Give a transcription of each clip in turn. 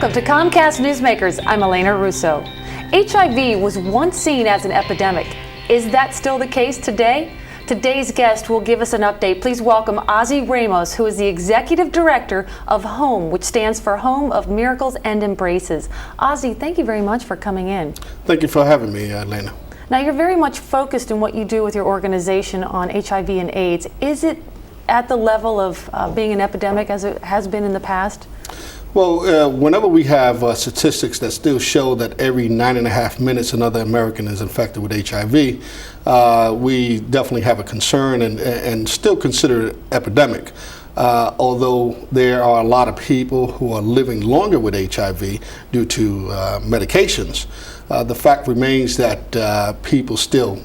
Welcome to Comcast Newsmakers. I'm Elena Russo. HIV was once seen as an epidemic. Is that still the case today? Today's guest will give us an update. Please welcome Ozzy Ramos, who is the Executive Director of H.O.M.E, which stands for Home of Miracles and Embraces. Ozzy, thank you very much for coming in. Thank you for having me, Elena. Now, you're very much focused in what you do with your organization on HIV and AIDS. Is it at the level of being an epidemic as it has been in the past? Well, whenever we have statistics that still show that every 9.5 minutes another American is infected with HIV, we definitely have a concern and still consider it epidemic. Although there are a lot of people who are living longer with HIV due to medications, the fact remains that people still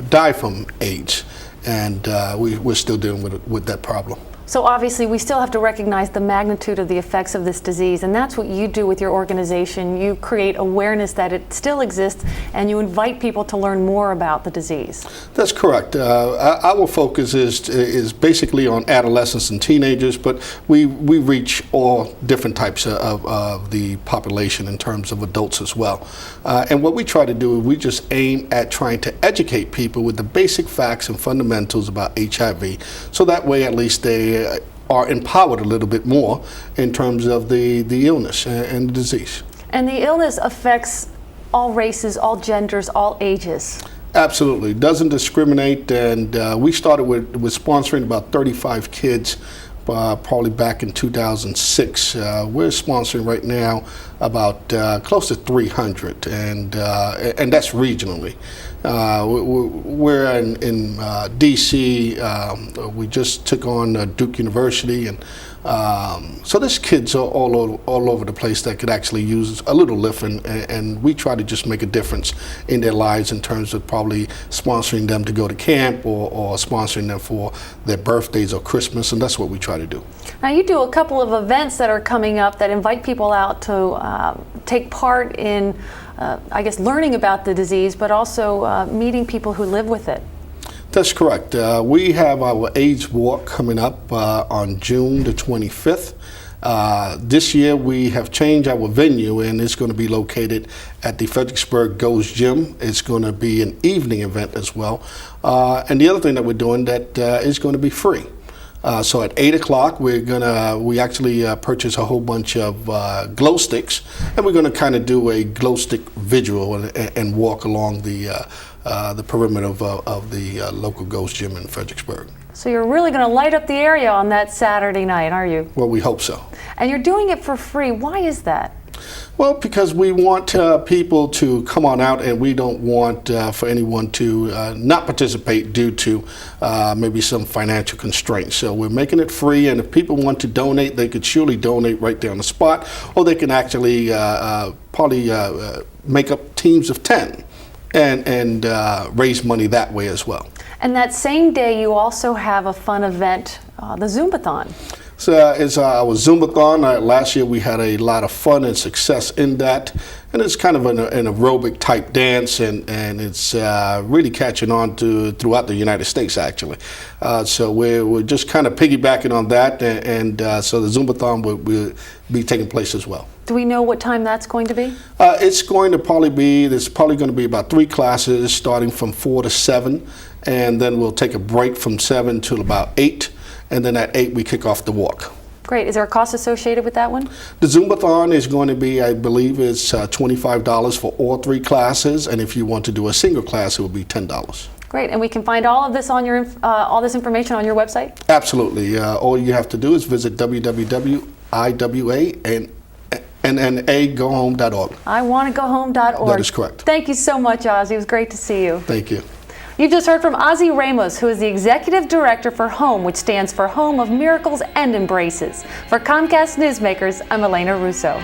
die from AIDS, and we're still dealing with that problem. So obviously we still have to recognize the magnitude of the effects of this disease, and that's what you do with your organization. You create awareness that it still exists, and you invite people to learn more about the disease. That's correct. Our focus is basically on adolescents and teenagers, but we reach all different types of the population in terms of adults as well. And what we try to do is we just aim at trying to educate people with the basic facts and fundamentals about HIV, so that way at least they are empowered a little bit more in terms of the illness and the disease. And the illness affects all races, all genders, all ages. Absolutely, doesn't discriminate, and we started with sponsoring about 35 kids probably back in 2006. We're sponsoring right now about close to 300, and that's regionally. We're in DC. We just took on Duke University, and so there's kids all over the place that could actually use a little lift, and we try to just make a difference in their lives in terms of probably sponsoring them to go to camp or sponsoring them for their birthdays or Christmas, and that's what we try to do. Now, you do a couple of events that are coming up that invite people out to take part in I guess learning about the disease, but also meeting people who live with it. That's correct. We have our AIDS Walk coming up on June the 25th. This year we have changed our venue, and it's going to be located at the Fredericksburg Goes Gym. It's going to be an evening event as well. And the other thing that we're doing that is going to be free. So at 8 o'clock, we actually purchase a whole bunch of glow sticks, and we're gonna kind of do a glow stick visual and walk along the perimeter of the local Ghost Gym in Fredericksburg. So you're really gonna light up the area on that Saturday night, are you? Well, we hope so. And you're doing it for free. Why is that? Well, because we want people to come on out, and we don't want for anyone to not participate due to maybe some financial constraints. So we're making it free, and if people want to donate, they could surely donate right there on the spot, or they can actually probably make up teams of 10 and raise money that way as well. And that same day, you also have a fun event, the Zumbathon. So it's our Zumbathon. Last year we had a lot of fun and success in that, and it's kind of an aerobic type dance, and it's really catching on throughout the United States actually. So we're just kind of piggybacking on that, and so the Zumbathon will be taking place as well. Do we know what time that's going to be? It's going to probably be, there's probably going to be about 3 classes starting from 4 to 7, and then we'll take a break from 7 till about 8. And then at 8 we kick off the walk. Great. Is there a cost associated with that one? The Zumbathon is going to be, I believe, it's $25 for all 3 classes, and if you want to do a single class, it will be $10. Great. And we can find all of this on your all this information on your website? Absolutely. All you have to do is visit www.iwanagohome.org. iwanagohome.org. That is correct. Thank you so much, Ozzy. It was great to see you. Thank you. You've just heard from Ozzy Ramos, who is the Executive Director for H.O.M.E, which stands for Home of Miracles and Embraces. For Comcast Newsmakers, I'm Elena Russo.